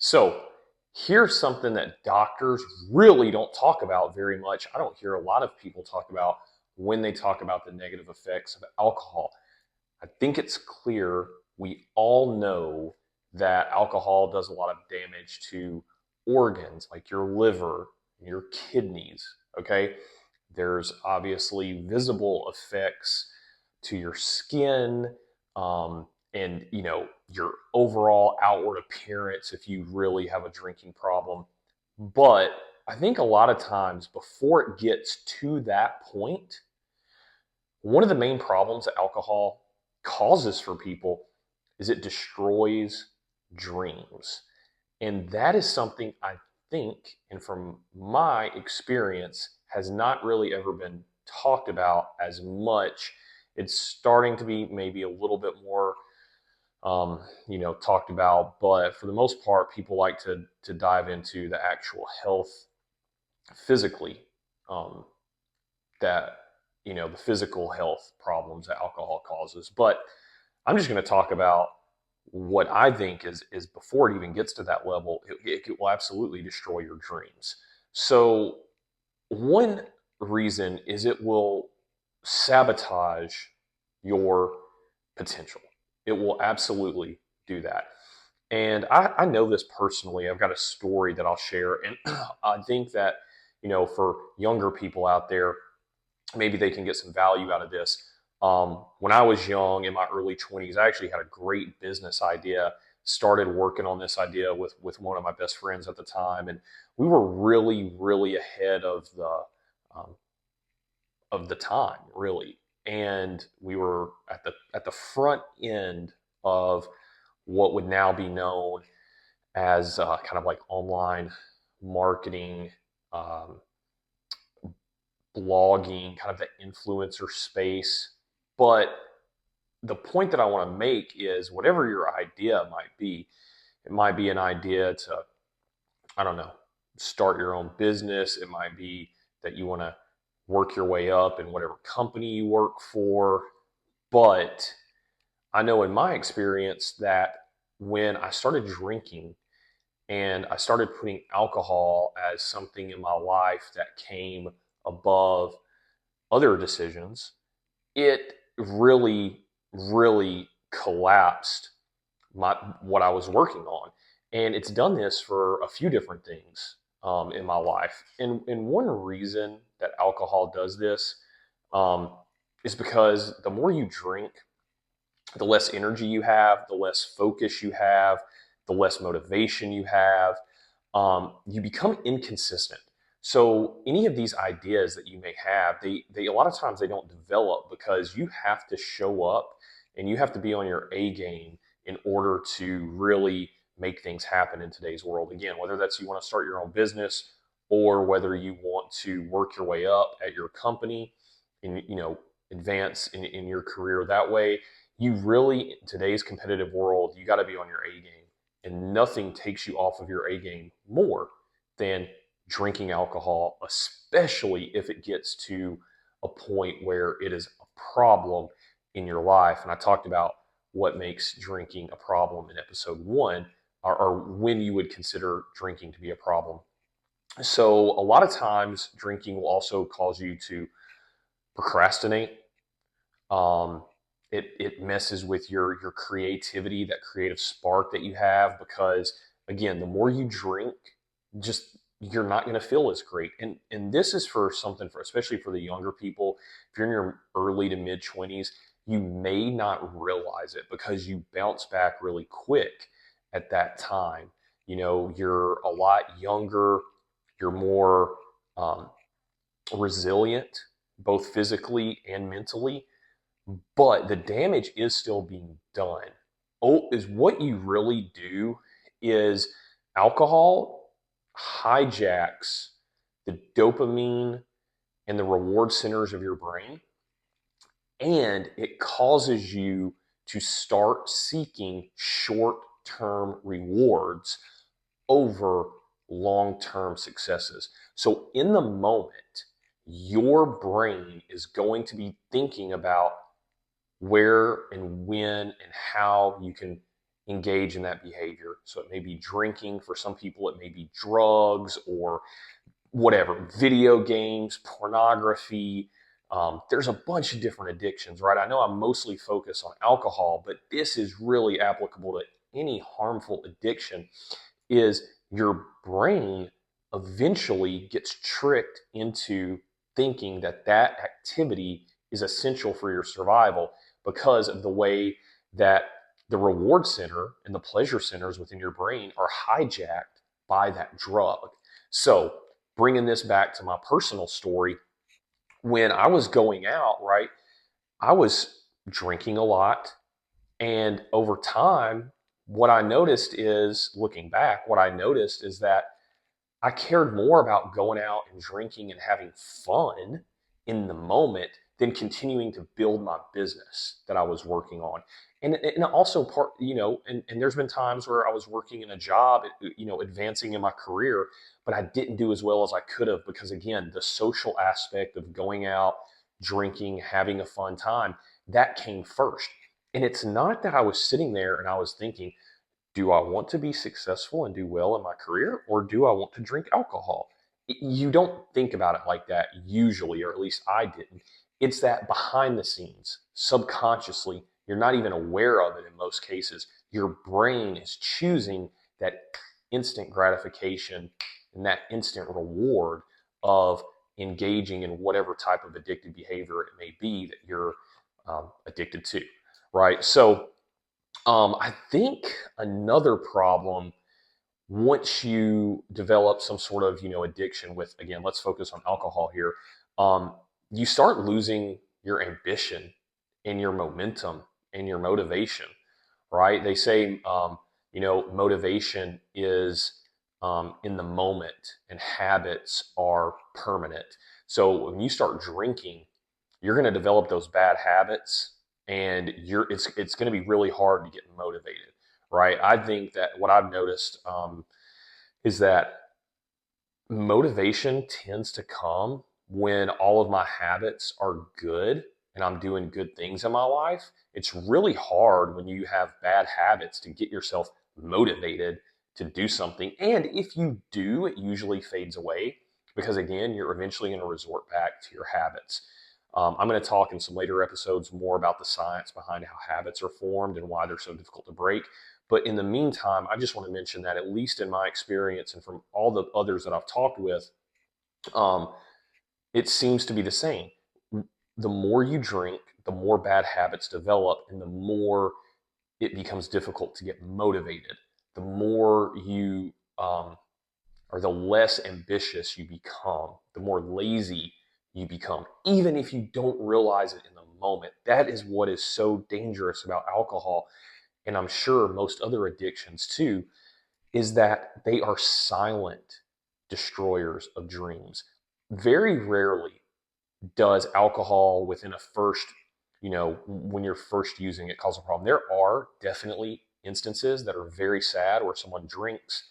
So here's something that doctors really don't talk about very much. I don't hear a lot of people talk about when they talk about the negative effects of alcohol. I think it's clear we all know that alcohol does a lot of damage to organs like your liver, your kidneys, okay? There's obviously visible effects to your skin, and your overall outward appearance if you really have a drinking problem. But I think a lot of times before it gets to that point, one of the main problems that alcohol causes for people is it destroys dreams. And that is something I think, and from my experience, has not really ever been talked about as much. It's starting to be maybe a little bit more, talked about, but for the most part, people like to dive into the actual health physically, um, that the physical health problems that alcohol causes. But I'm just going to talk about what I think is before it even gets to that level, it will absolutely destroy your dreams. So one reason is it will sabotage your potential. It will absolutely do that. And I know this personally. I've got a story that I'll share. And I think that, for younger people out there, maybe they can get some value out of this. When I was young in my early 20s, I actually had a great business idea. Started working on this idea with one of my best friends at the time, and we were really, really ahead um, of the time, really. And we were at the front end of what would now be known as kind of like online marketing, um, blogging, kind of the influencer space. But the point that I want to make is whatever your idea might be, it might be an idea to, I don't know, start your own business. It might be that you want to work your way up in whatever company you work for. But I know in my experience that when I started drinking and I started putting alcohol as something in my life that came above other decisions, it really, really collapsed what I was working on. And it's done this for a few different things in my life. And one reason that alcohol does this um, is because the more you drink, the less energy you have, the less focus you have, the less motivation you have. You become inconsistent. So any of these ideas that you may have, they a lot of times they don't develop because you have to show up and you have to be on your A game in order to really make things happen in today's world. Again, whether that's you want to start your own business or whether you want to work your way up at your company and advance in your career that way, you really, in today's competitive world, you got to be on your A game. And nothing takes you off of your A game more than drinking alcohol, especially if it gets to a point where it is a problem in your life. And I talked about what makes drinking a problem in episode one, or when you would consider drinking to be a problem. So a lot of times drinking will also cause you to procrastinate. Um, it messes with your creativity, that creative spark that you have, because again, the more you drink, just you're not going to feel as great. And this is for something for especially for the younger people. If you're in your early to mid 20s, you may not realize it because you bounce back really quick at that time. You're a lot younger, you're more um, resilient, both physically and mentally, but the damage is still being done. Oh, is what you really do is alcohol hijacks the dopamine and the reward centers of your brain, and it causes you to start seeking short term rewards over long term successes. So, in the moment, your brain is going to be thinking about where and when and how you can engage in that behavior. So it may be drinking. For some people, it may be drugs or whatever, video games, pornography. There's a bunch of different addictions, right? I know I'm mostly focused on alcohol, but this is really applicable to any harmful addiction. Is your brain eventually gets tricked into thinking that that activity is essential for your survival because of the way that the reward center and the pleasure centers within your brain are hijacked by that drug. So, bringing this back to my personal story, when I was going out, right, I was drinking a lot. And over time, what I noticed is, looking back, what I noticed is that I cared more about going out and drinking and having fun in the moment than continuing to build my business that I was working on. And also and there's been times where I was working in a job, advancing in my career, but I didn't do as well as I could have because again, the social aspect of going out, drinking, having a fun time, that came first. And it's not that I was sitting there and I was thinking, do I want to be successful and do well in my career, or do I want to drink alcohol? You don't think about it like that usually, or at least I didn't. It's that behind the scenes, subconsciously, you're not even aware of it in most cases. Your brain is choosing that instant gratification and that instant reward of engaging in whatever type of addictive behavior it may be that you're addicted to, right? So, I think another problem once you develop some sort of addiction with, again, let's focus on alcohol here. Um, you start losing your ambition and your momentum and your motivation, right? They say motivation is in the moment, and habits are permanent. So when you start drinking, you're going to develop those bad habits, and it's going to be really hard to get motivated, right? I think that what I've noticed is that motivation tends to come when all of my habits are good and I'm doing good things in my life. It's really hard when you have bad habits to get yourself motivated to do something. And if you do, it usually fades away because, again, you're eventually going to resort back to your habits. I'm going to talk in some later episodes more about the science behind how habits are formed and why they're so difficult to break. But in the meantime, I just want to mention that, at least in my experience and from all the others that I've talked with, um, it seems to be the same. The more you drink, the more bad habits develop, and the more it becomes difficult to get motivated. The more you or the less ambitious you become, the more lazy you become, even if you don't realize it in the moment. That is what is so dangerous about alcohol, and I'm sure most other addictions too, is that they are silent destroyers of dreams. Very rarely does alcohol within a first, when you're first using it, cause a problem. There are definitely instances that are very sad where someone drinks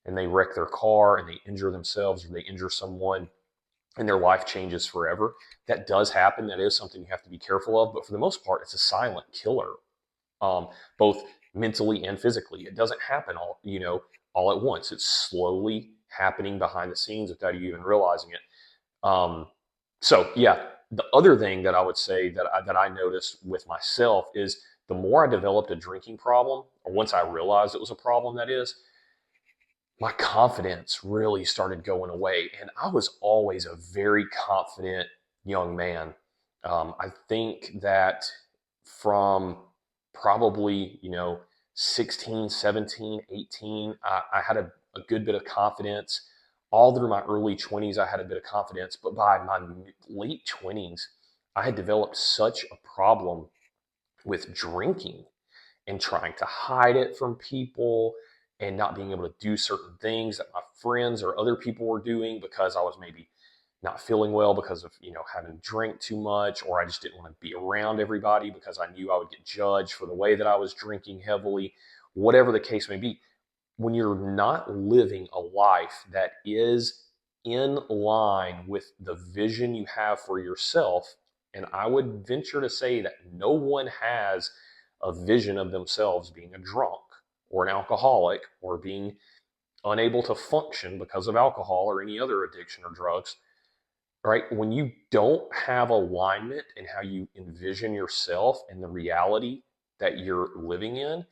and they wreck their car and they injure themselves or they injure someone and their life changes forever. That does happen. That is something you have to be careful of. But for the most part, it's a silent killer, um, both mentally and physically. It doesn't happen all at once. It's slowly happening behind the scenes without you even realizing it. Um, so yeah, the other thing that I would say that I noticed with myself is the more I developed a drinking problem, or once I realized it was a problem, that is, my confidence really started going away. And I was always a very confident young man. I think that from probably, 16, 17, 18, I had a good bit of confidence. All through my early 20s, I had a bit of confidence. But by my late 20s, I had developed such a problem with drinking and trying to hide it from people and not being able to do certain things that my friends or other people were doing because I was maybe not feeling well because of having drank too much, or I just didn't want to be around everybody because I knew I would get judged for the way that I was drinking heavily. Whatever the case may be, when you're not living a life that is in line with the vision you have for yourself, and I would venture to say that no one has a vision of themselves being a drunk or an alcoholic or being unable to function because of alcohol or any other addiction or drugs, right? When you don't have alignment in how you envision yourself and the reality that you're living in,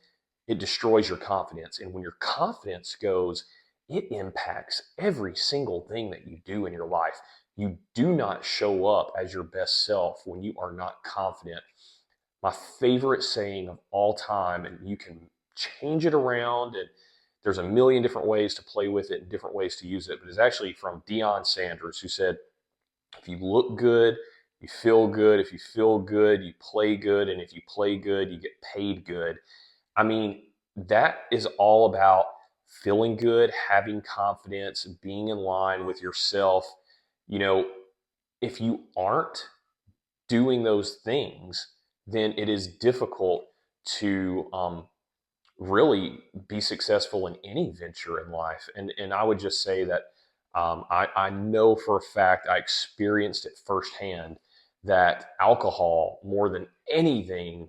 it destroys your confidence. And when your confidence goes, it impacts every single thing that you do in your life. You do not show up as your best self when you are not confident. My favorite saying of all time, and you can change it around, and there's a million different ways to play with it and different ways to use it, but it's actually from Deion Sanders, who said, if you look good, you feel good. If you feel good, you play good. And if you play good, you get paid good. I mean, that is all about feeling good, having confidence, being in line with yourself. You know, if you aren't doing those things, then it is difficult to really be successful in any venture in life. And I would just say that I know for a fact, I experienced it firsthand, that alcohol, more than anything,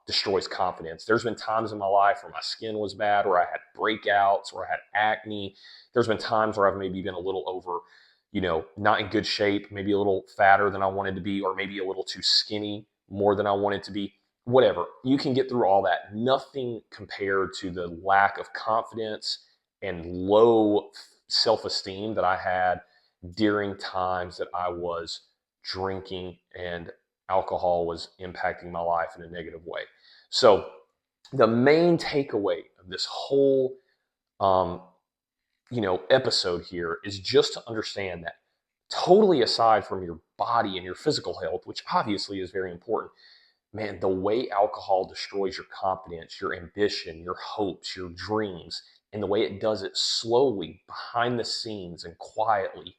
destroys confidence. There's been times in my life where my skin was bad, where I had breakouts, where I had acne. There's been times where I've maybe been a little over, not in good shape, maybe a little fatter than I wanted to be, or maybe a little too skinny more than I wanted to be. Whatever. You can get through all that. Nothing compared to the lack of confidence and low self-esteem that I had during times that I was drinking and alcohol was impacting my life in a negative way. So the main takeaway of this whole um, episode here is just to understand that, totally aside from your body and your physical health, which obviously is very important, man, the way alcohol destroys your confidence, your ambition, your hopes, your dreams, and the way it does it slowly behind the scenes and quietly,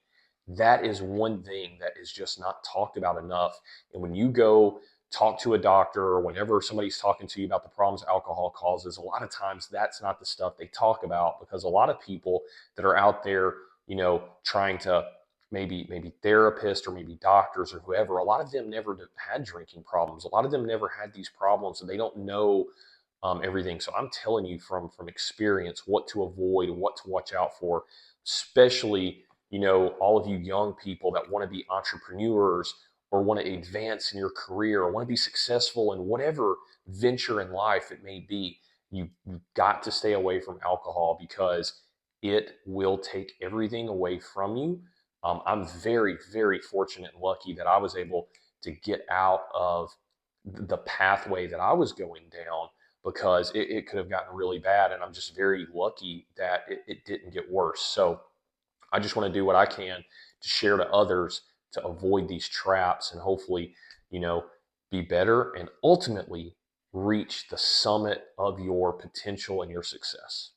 that is one thing that is just not talked about enough. And when you go talk to a doctor, or whenever somebody's talking to you about the problems alcohol causes, a lot of times that's not the stuff they talk about, because a lot of people that are out there, trying to, maybe therapists or maybe doctors or whoever, a lot of them never had drinking problems. A lot of them never had these problems, and they don't know everything. So I'm telling you from experience what to avoid, what to watch out for, especially all of you young people that want to be entrepreneurs or want to advance in your career or want to be successful in whatever venture in life it may be. You've got to stay away from alcohol, because it will take everything away from you. I'm very, very fortunate and lucky that I was able to get out of the pathway that I was going down, because it could have gotten really bad. And I'm just very lucky that it didn't get worse. So I just want to do what I can to share to others to avoid these traps and hopefully, be better and ultimately reach the summit of your potential and your success.